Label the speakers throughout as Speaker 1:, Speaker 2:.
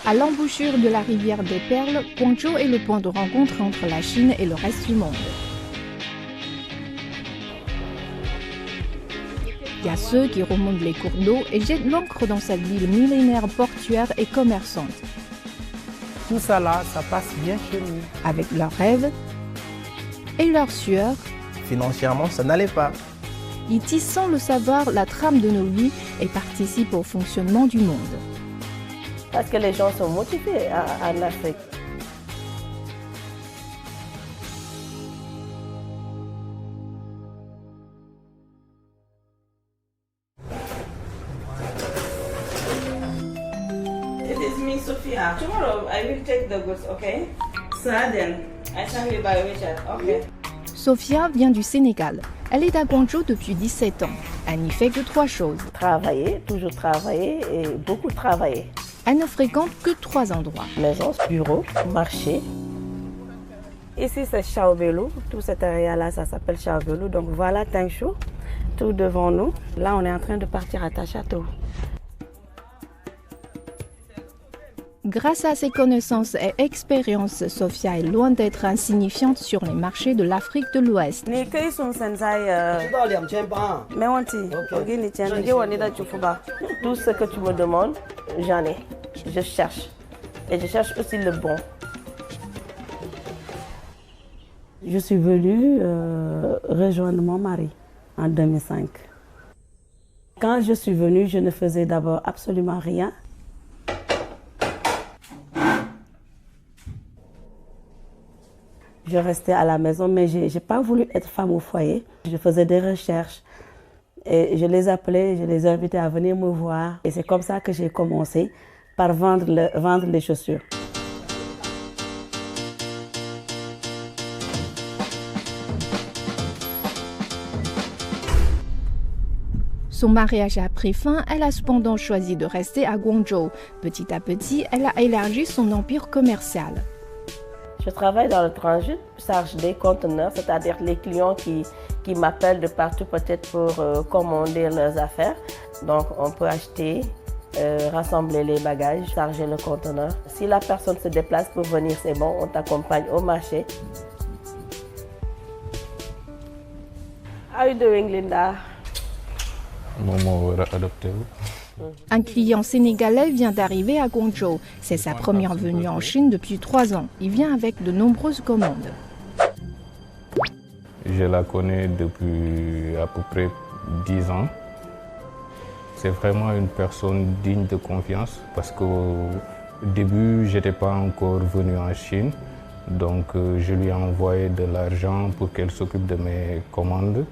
Speaker 1: À l'embouchure de la rivière des Perles, Guangzhou est le point de rencontre entre la Chine et le reste du monde. Il y a ceux qui remontent les cours d'eau et jettent l'ancre dans cette ville millénaire portuaire et commerçante.
Speaker 2: Tout ça là, ça passe bien chez nous.
Speaker 1: Avec leurs rêves et leurs sueurs,
Speaker 2: Financièrement, ça n'allait pas.
Speaker 1: ils tissent sans le savoir la trame de nos vies et participent au fonctionnement du monde.
Speaker 3: Parce que les gens sont motivés en Afrique. It is me, Sophia. Tomorrow I will take the goods, okay? So then I send you by WeChat, okay?
Speaker 1: Sophia vient du Sénégal. Elle est à Guangzhou depuis 17 ans. Elle n'y fait que 3 choses.
Speaker 3: Travailler, toujours travailler et beaucoup travailler.
Speaker 1: Elle ne fréquente que 3 endroits.
Speaker 3: Maison, bureau, marché. Ici c'est Xiaobelu, tout cet area-là ça s'appelle Xiaobelu. Donc voilà Tangshu, tout devant nous. Là on est en train de partir à Tachâteau.
Speaker 1: Grâce à ses connaissances et expériences, Sophia est loin d'être insignifiante sur les marchés de l'Afrique de l'Ouest.
Speaker 3: Tout ce que tu me demandes, j'en ai. Je cherche. Et je cherche aussi le bon. Je suis venue rejoindre mon mari en 2005. Quand je suis venue, je ne faisais d'abord absolument rien. Je restais à la maison, mais je n'ai pas voulu être femme au foyer. Je faisais des recherches et je les appelais, je les invitais à venir me voir. Et c'est comme ça que j'ai commencé par vendre les chaussures.
Speaker 1: Son mariage a pris fin, elle a cependant choisi de rester à Guangzhou. Petit à petit, elle a élargi son empire commercial.
Speaker 3: Je travaille dans le transit, charge des conteneurs, c'est-à-dire les clients qui m'appellent de partout peut-être pour commander leurs affaires. Donc on peut acheter, rassembler les bagages, charger le conteneur. Si la personne se déplace pour venir, c'est bon, on t'accompagne au marché. How are you doing, Linda?
Speaker 1: Un client sénégalais vient d'arriver à Guangzhou. C'est sa première venue en Chine depuis 3 ans. Il vient avec de nombreuses commandes.
Speaker 4: Je la connais depuis à peu près 10 ans. C'est vraiment une personne digne de confiance parce qu'au début, je n'étais pas encore venu en Chine. Donc, je lui ai envoyé de l'argent pour qu'elle s'occupe de mes commandes.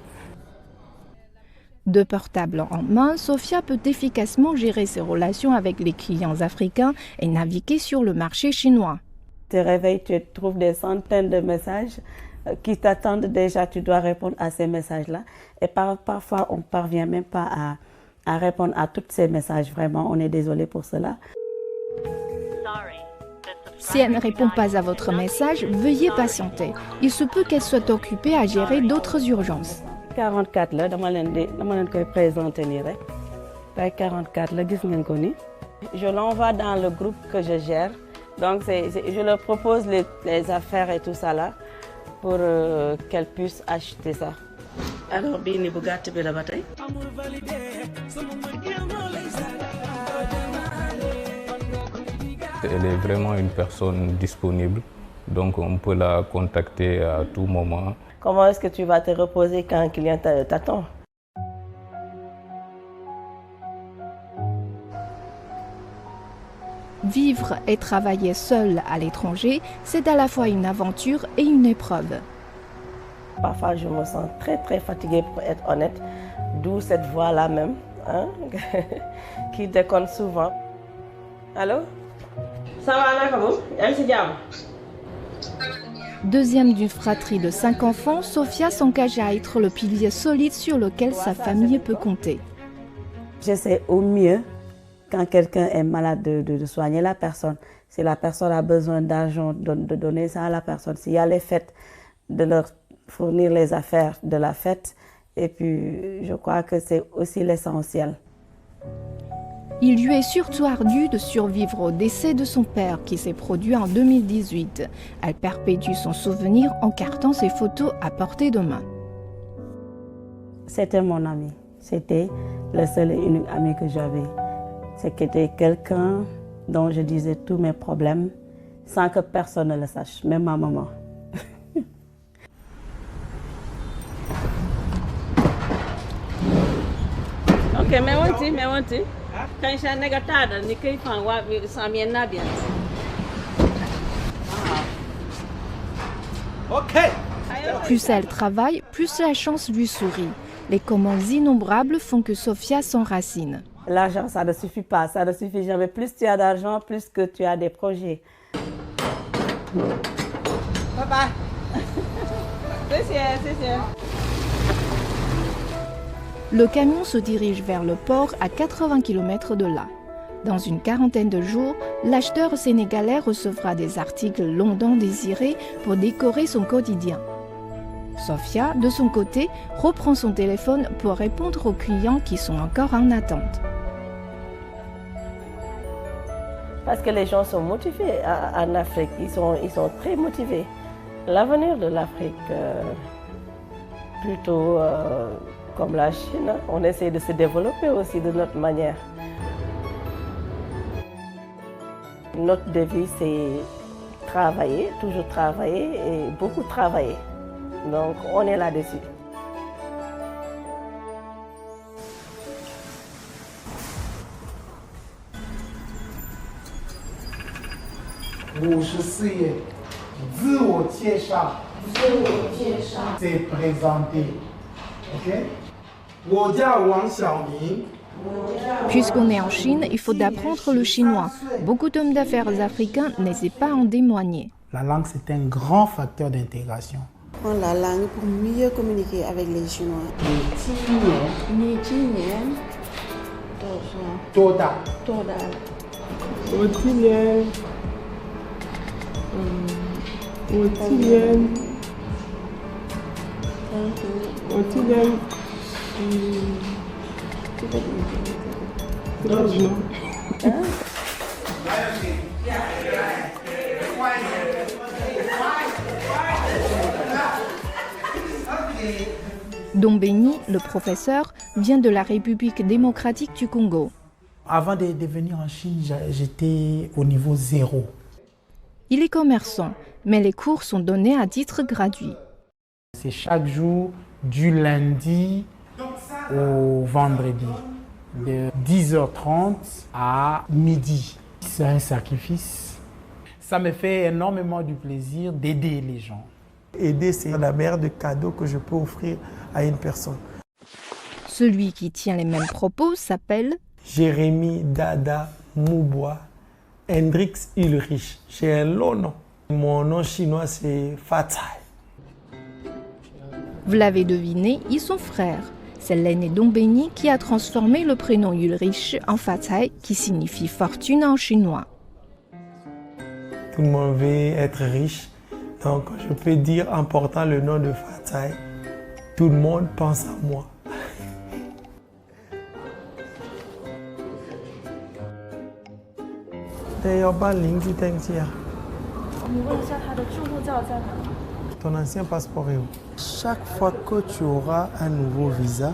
Speaker 1: De portable en main, Sophia peut efficacement gérer ses relations avec les clients africains et naviguer sur le marché chinois.
Speaker 3: Tu te réveilles, tu trouves des centaines de messages qui t'attendent déjà, tu dois répondre à ces messages-là. Et parfois, on ne parvient même pas à répondre à tous ces messages. Vraiment, on est désolé pour cela.
Speaker 1: Si elle ne répond pas à votre message, veuillez patienter. Il se peut qu'elle soit occupée à gérer d'autres urgences.
Speaker 3: 44 là, dama leen koy présenter nii rek. 44 la, gis ngeen ko ni. Je l'envoie dans le groupe que je gère. Donc je leur propose les affaires et tout ça là pour qu'elles puissent acheter ça. Alors bii ni bu gàtt bi la ba tey.
Speaker 4: Elle est vraiment une personne disponible, donc on peut la contacter à tout moment.
Speaker 3: Comment est-ce que tu vas te reposer quand un client t'attend?
Speaker 1: Vivre et travailler seul à l'étranger, c'est à la fois une aventure et une épreuve.
Speaker 3: Parfois, je me sens très fatiguée pour être honnête, d'où cette voix-là même, hein, qui déconne souvent. Allô? Ça va, Nakabou?
Speaker 1: Deuxième d'une fratrie de 5 enfants, Sophia s'engage à être le pilier solide sur lequel sa famille peut compter.
Speaker 3: J'essaie au mieux, quand quelqu'un est malade, de soigner la personne. Si la personne a besoin d'argent, de donner ça à la personne. S'il y a les fêtes, de leur fournir les affaires de la fête. Et puis, je crois que c'est aussi l'essentiel.
Speaker 1: Il lui est surtout ardu de survivre au décès de son père qui s'est produit en 2018. Elle perpétue son souvenir en cartant ses photos à portée de main.
Speaker 3: C'était mon ami. C'était le seul et unique ami que j'avais. C'était quelqu'un dont je disais tous mes problèmes sans que personne ne le sache, même ma maman. Ok, mais on dit. Quand je n'ai pas de ni qu'il faut voir ça m'y est bien.
Speaker 2: Ok.
Speaker 1: Plus elle travaille, plus la chance lui sourit. Les commandes innombrables font que Sofia s'enracine.
Speaker 3: L'argent, ça ne suffit pas, ça ne suffit jamais. Plus tu as d'argent, plus que tu as des projets. Papa, c'est sûr.
Speaker 1: Le camion se dirige vers le port à 80 km de là. Dans une quarantaine de jours, l'acheteur sénégalais recevra des articles longtemps désirés pour décorer son quotidien. Sofia, de son côté, reprend son téléphone pour répondre aux clients qui sont encore en attente.
Speaker 3: Parce que les gens sont motivés en Afrique, ils sont très motivés. L'avenir de l'Afrique, plutôt comme la Chine, on essaie de se développer aussi de notre manière. Notre devise, c'est travailler, toujours travailler et beaucoup travailler. Donc, on est là-dessus.
Speaker 2: C'est présenté. Ok?
Speaker 1: Puisqu'on est en Chine, il faut apprendre le chinois. Beaucoup d'hommes d'affaires africains n'hésitent pas à en témoigner.
Speaker 2: La langue, c'est un grand facteur d'intégration.
Speaker 5: Prendre la langue pour mieux communiquer avec les Chinois.
Speaker 2: Toda.
Speaker 1: Dombeni, le professeur, vient de la République démocratique du Congo.
Speaker 2: Avant de venir en Chine, j'étais au niveau 0.
Speaker 1: Il est commerçant, mais les cours sont donnés à titre gratuit.
Speaker 2: C'est chaque jour, du lundi au vendredi, de 10h30 à midi. C'est un sacrifice. Ça me fait énormément du plaisir d'aider les gens. Aider, c'est la meilleure des cadeaux que je peux offrir à une personne.
Speaker 1: Celui qui tient les mêmes propos s'appelle
Speaker 2: Jérémy Dada Mouboua Hendrix Ulrich. J'ai un long nom. Mon nom chinois, c'est Fatai.
Speaker 1: Vous l'avez deviné, ils sont frères. C'est l'aîné Dombeni qui a transformé le prénom Ulrich en Fatai, qui signifie fortune en chinois.
Speaker 2: Tout le monde veut être riche, donc je peux dire en portant le nom de Fatai, tout le monde pense à moi. Ton ancien passeport est où? Chaque fois que tu auras un nouveau visa,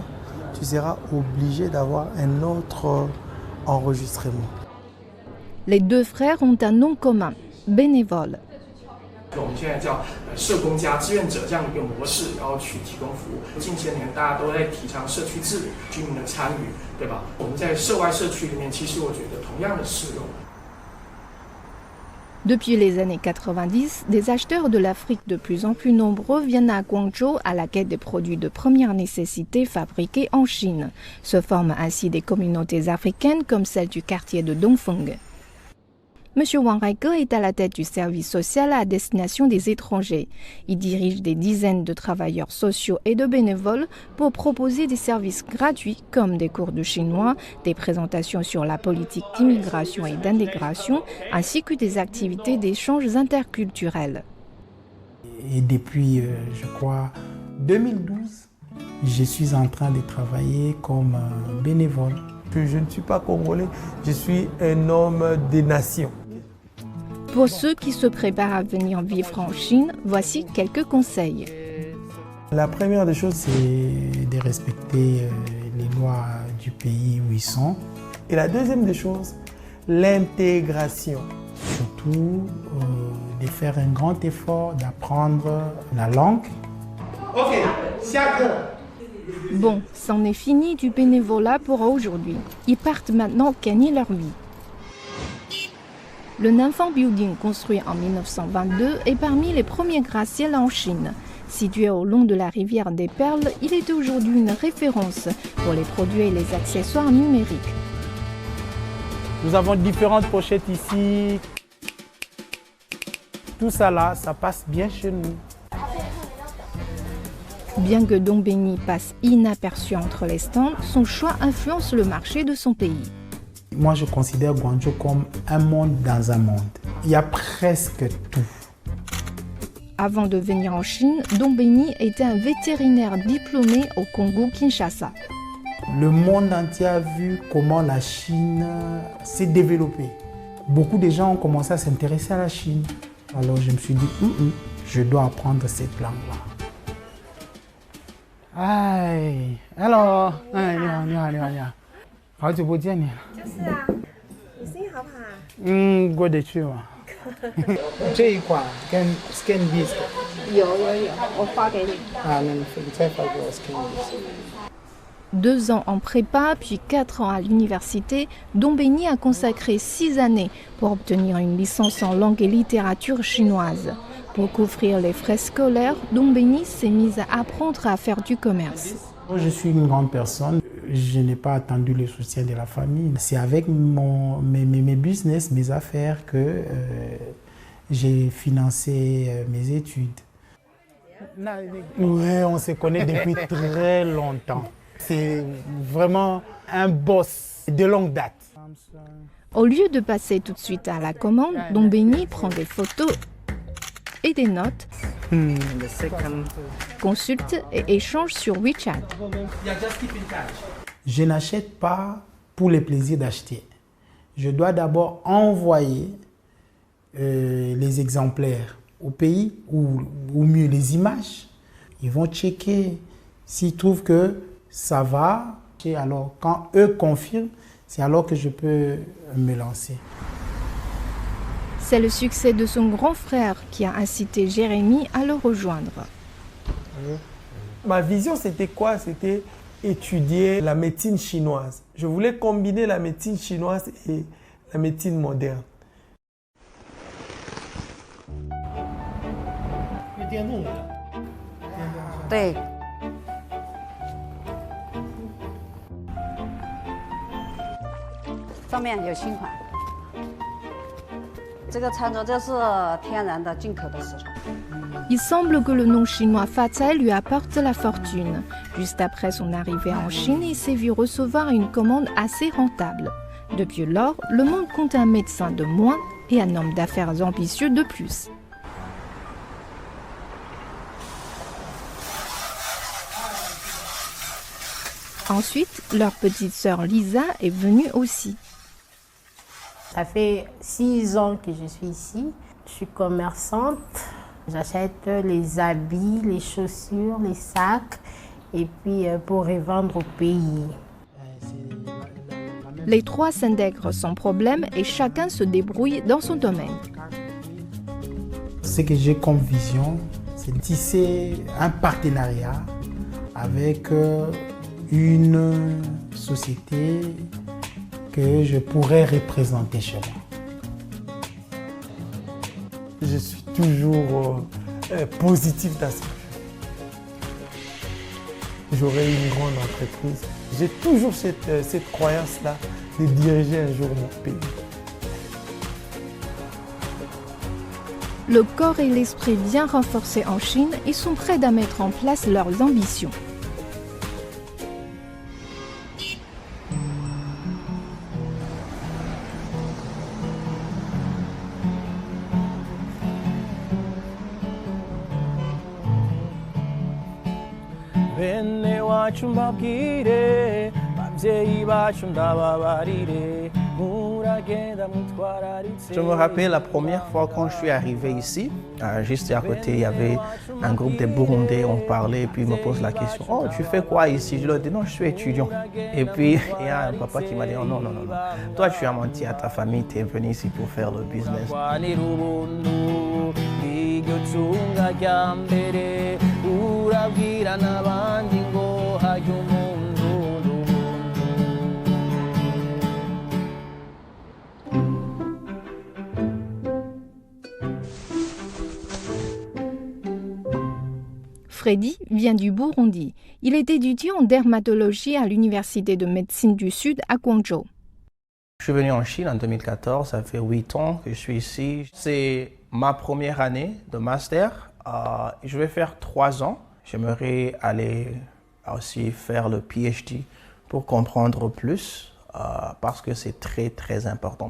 Speaker 2: tu seras obligé d'avoir un autre enregistrement.
Speaker 1: Les deux frères ont un nom commun, bénévole. Depuis les années 90, des acheteurs de l'Afrique de plus en plus nombreux viennent à Guangzhou à la quête des produits de première nécessité fabriqués en Chine. Se forment ainsi des communautés africaines comme celle du quartier de Dongfeng. M. Wang Raike est à la tête du service social à destination des étrangers. Il dirige des dizaines de travailleurs sociaux et de bénévoles pour proposer des services gratuits comme des cours de chinois, des présentations sur la politique d'immigration et d'intégration, ainsi que des activités d'échanges interculturels.
Speaker 2: Et depuis, je crois, 2012, je suis en train de travailler comme bénévole.
Speaker 6: Je ne suis pas congolais, je suis un homme des nations.
Speaker 1: Pour ceux qui se préparent à venir vivre en Chine, voici quelques conseils.
Speaker 2: La première des choses, c'est de respecter les lois du pays où ils sont.
Speaker 6: Et la deuxième des choses, l'intégration.
Speaker 2: Surtout de faire un grand effort d'apprendre la langue.
Speaker 6: Ok, chacun.
Speaker 1: Bon, c'en est fini du bénévolat pour aujourd'hui. Ils partent maintenant gagner leur vie. Le Nanfang Building, construit en 1922, est parmi les premiers gratte-ciels en Chine. Situé au long de la rivière des Perles, il est aujourd'hui une référence pour les produits et les accessoires numériques.
Speaker 2: Nous avons différentes pochettes ici. Tout ça là, ça passe bien chez nous.
Speaker 1: Bien que Dongbeni passe inaperçu entre les stands, son choix influence le marché de son pays.
Speaker 2: Moi, je considère Guangzhou comme un monde dans un monde. Il y a presque tout.
Speaker 1: Avant de venir en Chine, Dongbeni était un vétérinaire diplômé au Congo-Kinshasa.
Speaker 2: Le monde entier a vu comment la Chine s'est développée. Beaucoup de gens ont commencé à s'intéresser à la Chine. Alors je me suis dit, je dois apprendre cette langue-là. Aïe, alors,
Speaker 1: Deux ans en prépa, puis 4 ans à l'université, Dongbeni a consacré 6 années pour obtenir une licence en langue et littérature chinoise. Pour couvrir les frais scolaires, Dongbeni s'est mise à apprendre à faire du commerce.
Speaker 2: Je suis une grande personne, je n'ai pas attendu le soutien de la famille. C'est avec mes business, mes affaires que j'ai financé mes études. Oui, on se connaît depuis très longtemps. C'est vraiment un boss de longue date.
Speaker 1: Au lieu de passer tout de suite à la commande, Dongbeni prend des photos et des notes, consulte et échange sur WeChat.
Speaker 2: Je n'achète pas pour le plaisir d'acheter. Je dois d'abord envoyer les exemplaires au pays, ou mieux les images. Ils vont checker s'ils trouvent que ça va. Et alors, quand eux confirment, c'est alors que je peux me lancer.
Speaker 1: C'est le succès de son grand frère qui a incité Jérémy à le rejoindre.
Speaker 6: Ma vision, c'était quoi? C'était étudier la médecine chinoise. Je voulais combiner la médecine chinoise et la médecine moderne.
Speaker 7: Oui.
Speaker 1: Il semble que le nom chinois Fatai lui apporte la fortune. Juste après son arrivée en Chine, il s'est vu recevoir une commande assez rentable. Depuis lors, le monde compte un médecin de moins et un homme d'affaires ambitieux de plus. Ensuite, leur petite sœur Lisa est venue aussi.
Speaker 8: Ça fait 6 ans que je suis ici. Je suis commerçante. J'achète les habits, les chaussures, les sacs et puis pour revendre au pays.
Speaker 1: Les trois s'intègrent sans problème et chacun se débrouille dans son domaine.
Speaker 2: Ce que j'ai comme vision, c'est de tisser un partenariat avec une société que je pourrais représenter chez moi.
Speaker 6: Je suis toujours positif dans ce que je fais. J'aurai une grande entreprise. J'ai toujours cette croyance-là de diriger un jour mon pays.
Speaker 1: Le corps et l'esprit bien renforcés en Chine, ils sont prêts à mettre en place leurs ambitions.
Speaker 9: Bene wachumbakire
Speaker 7: Je me rappelle la première fois quand je suis arrivé ici, juste à côté, il y avait un groupe de Burundais, on parlait, et puis ils me posent la question, « Oh, tu fais quoi ici ?» Je leur dis, « Non, je suis étudiant. » Et puis, il y a un papa qui m'a dit, « Oh non, non, non, non. Toi, tu as menti à ta famille, tu es venu ici pour faire le business. »
Speaker 1: Freddy vient du Burundi. Il est étudiant en dermatologie à l'Université de médecine du Sud à Guangzhou.
Speaker 7: Je suis venu en Chine en 2014, ça fait 8 ans que je suis ici. C'est ma première année de master. Je vais faire 3 ans. J'aimerais aller aussi faire le PhD pour comprendre plus parce que c'est très très important.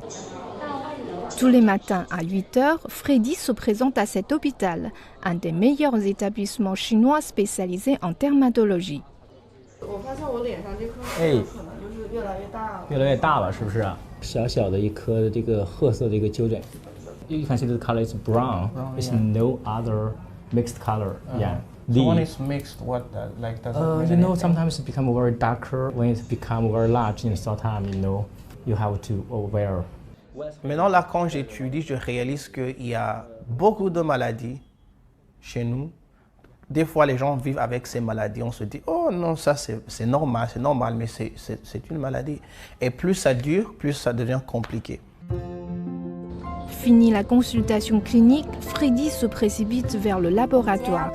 Speaker 1: Tous les matins à 8h, Freddy se présente à cet hôpital, un des meilleurs établissements chinois spécialisés en dermatologie.
Speaker 9: 越来越大了，是不是啊？小小的一颗的这个褐色的一个丘疹。You can see the color is brown. It's no other mixed color. Yeah.
Speaker 7: So when it's mixed, what like does it mean
Speaker 9: sometimes it becomes very darker. When it becomes very large in some time, you have to aware.
Speaker 7: Maintenant, là, quand j'étudie, je réalise qu'il y a beaucoup de maladies chez nous. Des fois, les gens vivent avec ces maladies. On se dit, oh non, ça c'est normal, mais c'est une maladie. Et plus ça dure, plus ça devient compliqué.
Speaker 1: Fini la consultation clinique, Freddy se précipite vers le laboratoire.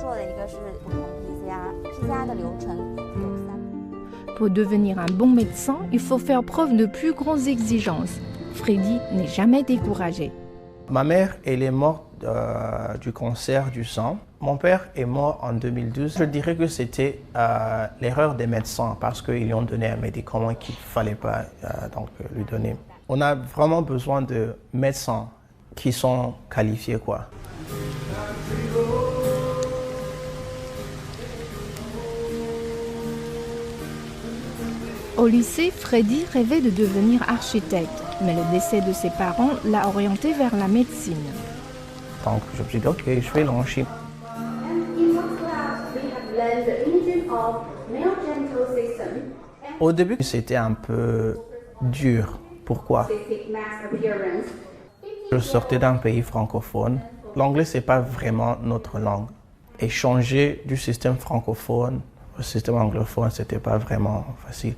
Speaker 1: Pour devenir un bon médecin, il faut faire preuve de plus grandes exigences. Freddy n'est jamais découragé.
Speaker 7: Ma mère, elle est morte du cancer du sang. Mon père est mort en 2012. Je dirais que c'était l'erreur des médecins parce qu'ils lui ont donné un médicament qu'il ne fallait pas lui donner. On a vraiment besoin de médecins qui sont qualifiés, quoi.
Speaker 1: Au lycée, Freddy rêvait de devenir architecte, mais le décès de ses parents l'a orienté vers la médecine.
Speaker 7: Donc je me suis dit, ok, je vais en Chine. Au début, c'était un peu dur. Pourquoi? Je sortais d'un pays francophone. L'anglais, ce n'est pas vraiment notre langue. Et changer du système francophone au système anglophone, ce n'était pas vraiment facile.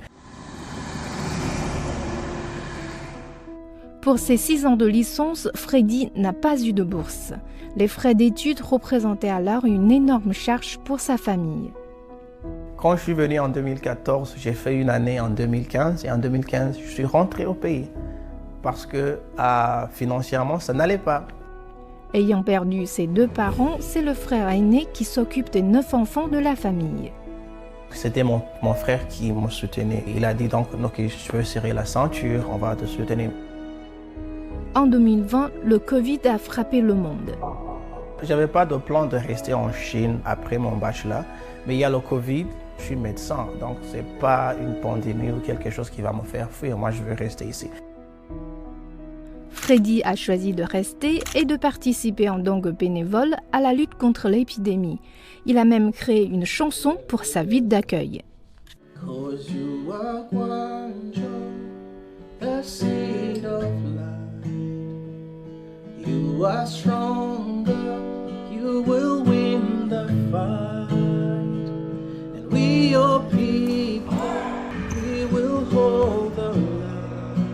Speaker 1: Pour ses 6 ans de licence, Freddy n'a pas eu de bourse. Les frais d'études représentaient alors une énorme charge pour sa famille.
Speaker 7: Quand je suis venu en 2014, j'ai fait une année en 2015 et en 2015, je suis rentré au pays parce que financièrement, ça n'allait pas.
Speaker 1: Ayant perdu ses 2 parents, c'est le frère aîné qui s'occupe des 9 enfants de la famille.
Speaker 7: C'était mon frère qui me soutenait. Il a dit donc, ok, je veux serrer la ceinture, on va te soutenir.
Speaker 1: En 2020, le Covid a frappé le monde.
Speaker 7: Je n'avais pas de plan de rester en Chine après mon bachelor, mais il y a le Covid, je suis médecin, donc ce n'est pas une pandémie ou quelque chose qui va me faire fuir. Moi, je veux rester ici.
Speaker 1: Freddy a choisi de rester et de participer en tant que bénévole à la lutte contre l'épidémie. Il a même créé une chanson pour sa ville d'accueil.
Speaker 10: You are stronger, you will win the fight. And we your people, we will hold the line.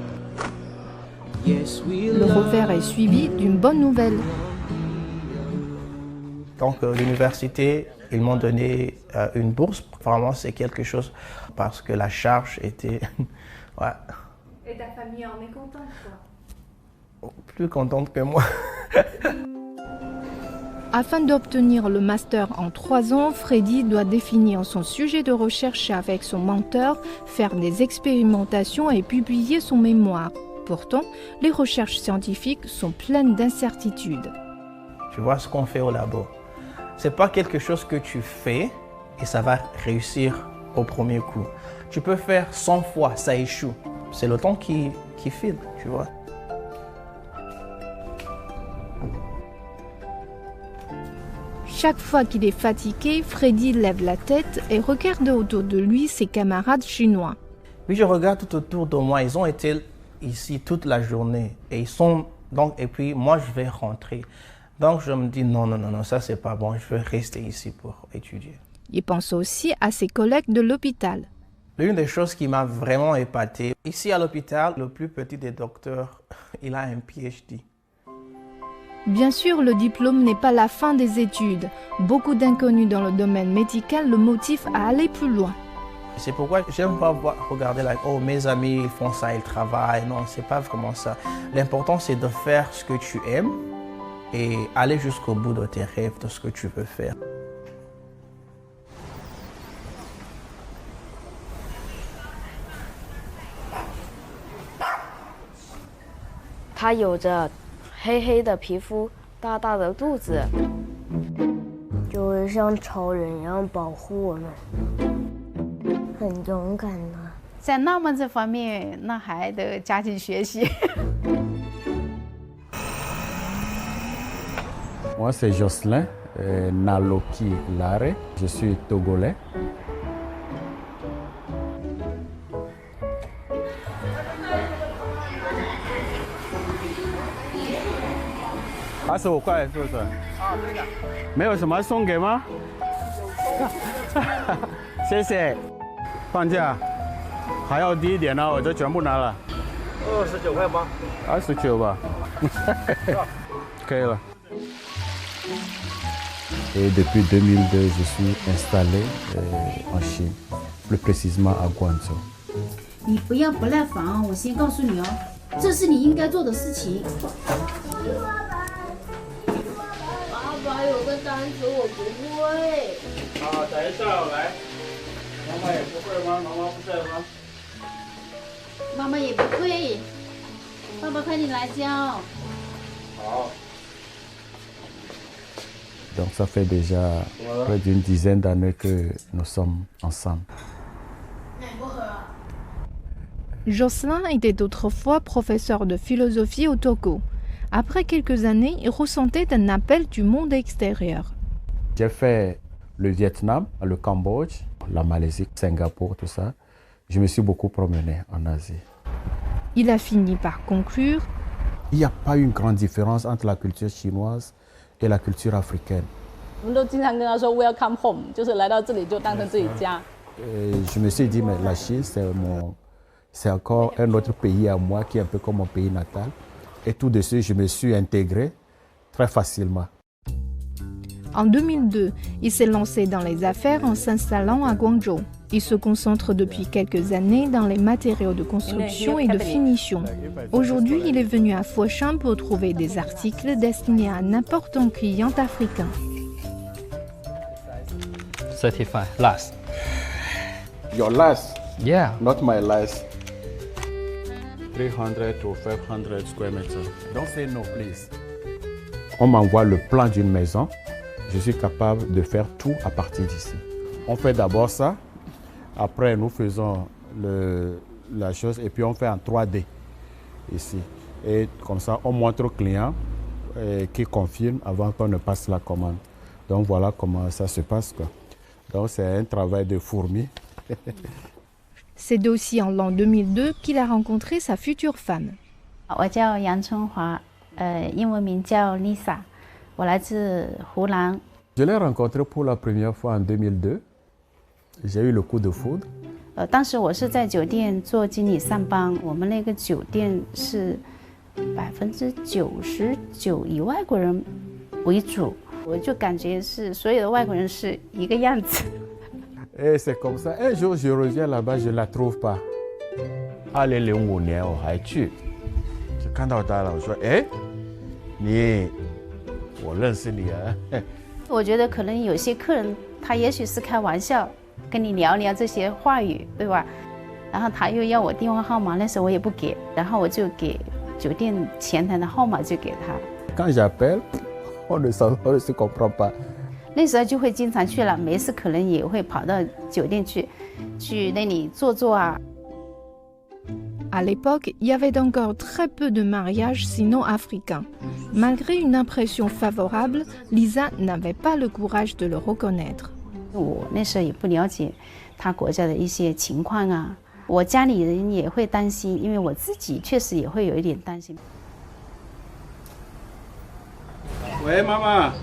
Speaker 10: Yes, we
Speaker 1: Le revers est suivi d'une bonne nouvelle.
Speaker 7: Donc l'université, ils m'ont donné une bourse. Vraiment, c'est quelque chose parce que la charge était... ouais.
Speaker 1: Et ta famille en est contente, quoi?
Speaker 7: Plus contente que moi.
Speaker 1: Afin d'obtenir le master en 3 ans, Freddy doit définir son sujet de recherche avec son mentor, faire des expérimentations et publier son mémoire. Pourtant, les recherches scientifiques sont pleines d'incertitudes.
Speaker 7: Tu vois ce qu'on fait au labo. C'est pas quelque chose que tu fais et ça va réussir au premier coup. tu peux faire 100 fois, ça échoue. C'est le temps qui file, tu vois.
Speaker 1: Chaque fois qu'il est fatigué, Freddy lève la tête et regarde autour de lui ses camarades chinois.
Speaker 7: Puis je regarde tout autour de moi, ils ont été ici toute la journée et ils sont donc, et puis moi je vais rentrer. Donc je me dis non, ça c'est pas bon, je vais rester ici pour étudier.
Speaker 1: Il pense aussi à ses collègues de l'hôpital.
Speaker 7: L'une des choses qui m'a vraiment épaté, ici à l'hôpital, le plus petit des docteurs, il a un PhD.
Speaker 1: Bien sûr, le diplôme n'est pas la fin des études. Beaucoup d'inconnus dans le domaine médical le motivent à aller plus loin.
Speaker 7: C'est pourquoi j'aime pas regarder oh mes amis ils font ça, ils travaillent. Non, c'est pas vraiment ça. L'important c'est de faire ce que tu aimes et aller jusqu'au bout de tes rêves, de ce que tu veux faire.
Speaker 11: Il有着黑黑的皮肤，大大的肚子，就会像超人一样保护我们，很勇敢的。
Speaker 12: 在浪漫这方面，那还得加紧学习。
Speaker 13: Moi, c'est Jocelyn Naloki Lare. Je suis togolais. $25是不是？啊，对的。没有什么送给吗？谢谢。放假还要低一点呢，我就全部拿了。29块吗？29吧。可以了。Et depuis 2002, je suis installé en Chine, plus précisément à Guangzhou.
Speaker 14: 你不要不耐烦，我先告诉你哦，这是你应该做的事情。
Speaker 11: 爸爸有个单词我不会。
Speaker 13: 好，等一下我来。妈妈也不会吗？妈妈不在吗？
Speaker 14: 妈妈也不会，爸爸快点来教。
Speaker 13: 好。Donc ça fait déjà près d'une dizaine d'années que nous sommes ensemble.
Speaker 1: Jocelyn était autrefois professeur de philosophie au Togo. Après quelques années, il ressentait un appel du monde extérieur.
Speaker 13: J'ai fait le Vietnam, le Cambodge, la Malaisie, Singapour, tout ça. Je me suis beaucoup promené en Asie.
Speaker 1: Il a fini par conclure:
Speaker 13: il n'y a pas une grande différence entre la culture chinoise et la culture africaine.
Speaker 12: Je
Speaker 13: me suis dit, mais la Chine, c'est encore un autre pays à moi qui est un peu comme mon pays natal. Et tout de suite, je me suis intégré très facilement.
Speaker 1: En 2002, il s'est lancé dans les affaires en s'installant à Guangzhou. Il se concentre depuis quelques années dans les matériaux de construction et de finition. Aujourd'hui, il est venu à Foshan pour trouver des articles destinés à n'importe quel client africain.
Speaker 9: Certified last.
Speaker 13: Your last?
Speaker 9: Yeah.
Speaker 13: Not my last. 300 to 500 square meters. Don't say no, please. On m'envoie le plan d'une maison. Je suis capable de faire tout à partir d'ici. On fait d'abord ça. Après, nous faisons la chose et puis on fait en 3D ici. Et comme ça, on montre au client qui confirme avant qu'on ne passe la commande. Donc voilà comment ça se passe, quoi. Donc c'est un travail de fourmi.
Speaker 1: C'est aussi en l'an 2002 qu'il a rencontré sa future femme.
Speaker 8: Je m'appelle Yang Chunhua, Lisa.
Speaker 13: Je l'ai rencontré pour la première fois en 2002. J'ai eu le coup de foudre.
Speaker 8: 当时我是在酒店做经理上班，我们那个酒店是99%以外国人为主，我就感觉是所有的外国人是一个样子。
Speaker 13: Et c'est comme ça. Un jour, je reviens là-bas, je ne la trouve pas. 2005年我还去，就看到她了。我说：“哎，我认识你啊。”
Speaker 8: 我觉得可能有些客人他也许是开玩笑，跟你聊聊这些话语，对吧？然后他又要我电话号码，那时候我也不给，然后我就给酒店前台的号码就给他。
Speaker 13: Quand j'appelle, on ne se comprend pas.
Speaker 8: 那时候就会经常去了，没事可能也会跑到酒店去
Speaker 12: 去那里坐坐啊。
Speaker 1: À l'époque, il y avait encore très peu de mariages sino-africains. Malgré une impression favorable, Lisa n'avait pas le courage de le reconnaître.
Speaker 12: 我那时候也不了解他国家的一些情况啊，我家里人也会担心，因为我自己确实也会有一点担心。
Speaker 15: 喂，妈妈。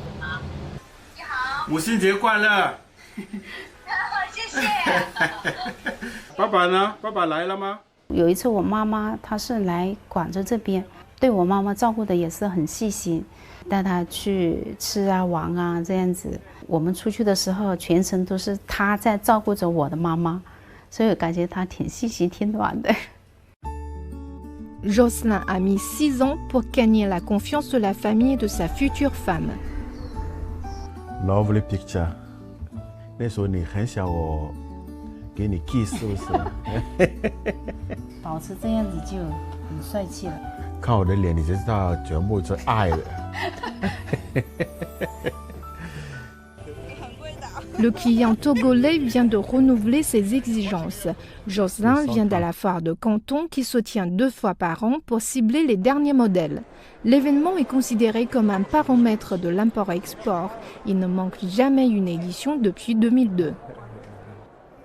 Speaker 15: 你好。母亲节快乐。
Speaker 16: 谢谢。
Speaker 15: 爸爸呢？爸爸来了吗？
Speaker 12: 有一次我妈妈她是来广州这边，对我妈妈照顾的也是很细心，带她去吃啊玩啊这样子。我们出去的时候全程都是她在照顾着我的妈妈，所以我感觉她挺细心挺暖的。
Speaker 1: Jocelyn a mis 6 ans pour gagner la confiance de la famille de sa future femme.
Speaker 13: Lovely picture. 那时候你很小哦。给你 kiss 是不是？
Speaker 12: 保持这样子就很帅气了。
Speaker 13: 看我的脸，你就知道全部是爱的。
Speaker 1: Le client togolais vient de renouveler ses exigences. Jocelyn vient de la foire de Canton qui se tient 2 fois par an pour cibler les derniers modèles. L'événement est considéré comme un paramètre de l'import-export. Il ne manque jamais une édition depuis 2002.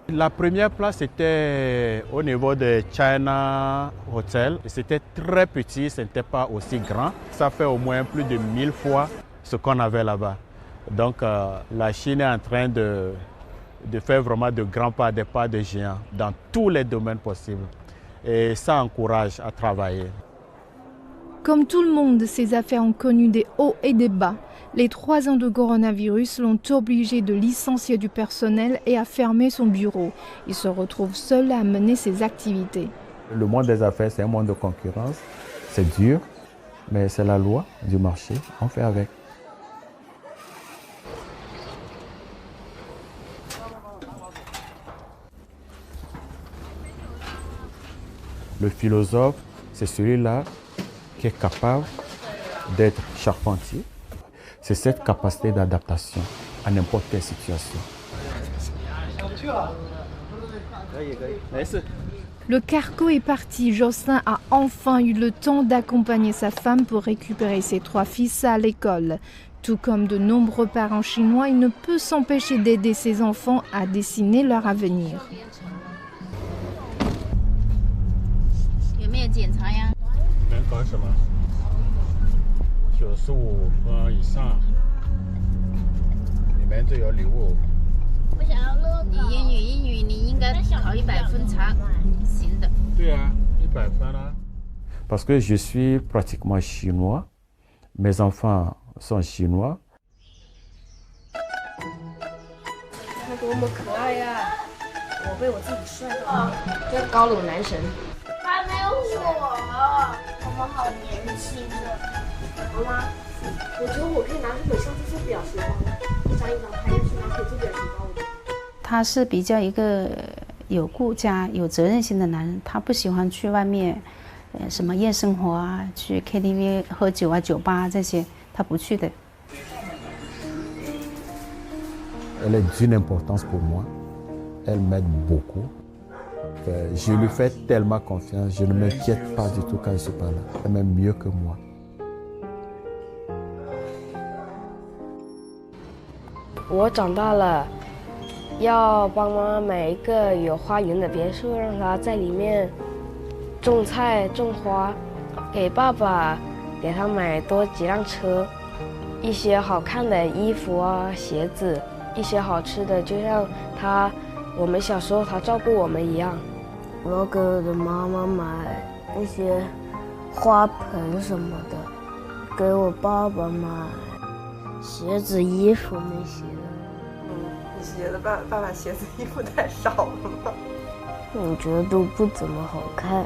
Speaker 13: La première place était au niveau de China Hotel. C'était très petit, ce n'était pas aussi grand. Ça fait au moins plus de 1000 fois ce qu'on avait là-bas. Donc la Chine est en train de faire vraiment de grands pas, des pas de géant dans tous les domaines possibles. Et ça encourage à travailler.
Speaker 1: Comme tout le monde, ces affaires ont connu des hauts et des bas. Les 3 ans de coronavirus l'ont obligé de licencier du personnel et à fermer son bureau. Il se retrouve seul à mener ses activités.
Speaker 13: Le monde des affaires, c'est un monde de concurrence. C'est dur, mais c'est la loi du marché. On fait avec. Le philosophe, c'est celui-là qui est capable d'être charpentier. C'est cette capacité d'adaptation à n'importe quelle situation.
Speaker 1: Le cargo est parti. Jocelyn a enfin eu le temps d'accompagner sa femme pour récupérer ses 3 fils à l'école. Tout comme de nombreux parents chinois, il ne peut s'empêcher d'aider ses enfants à dessiner leur avenir.
Speaker 14: 有没有检查呀？
Speaker 15: 能搞什么？95分以上，里面就有礼物。
Speaker 14: 你英语你应该考100分才行的。
Speaker 15: 对啊，100分啊。
Speaker 13: Parce que je suis pratiquement chinois, mes enfants sont chinois.
Speaker 11: 他多么可爱呀！我被我自己帅到，这高冷男神。还没有我们好年轻的。妈妈，我觉得我可以拿这本上去做表情包，一张一张拍下去，然后可以做表情包。
Speaker 12: 他是比较一个有顾家、有责任心的男人，他不喜欢去外面，什么夜生活啊，去 KTV 喝酒啊、酒吧这些，他不去的。
Speaker 13: Elle est d'une importance pour moi. Elle m'aide beaucoup. Je lui fais tellement confiance. Je ne m'inquiète pas du tout quand je suis pas là. Elle m'aime mieux que moi.
Speaker 11: 我长大了，要帮妈妈买一个有花园的别墅，让她在里面种菜、种花。给爸爸，给他买多几辆车，一些好看的衣服啊、鞋子，一些好吃的，就像我们小时候他照顾我们一样。我要给我的妈妈买那些花盆什么的，给我爸爸买鞋子、衣服那些的。
Speaker 17: 你觉得爸爸鞋子、衣服太少了吗？
Speaker 11: 我觉得都不怎么好看。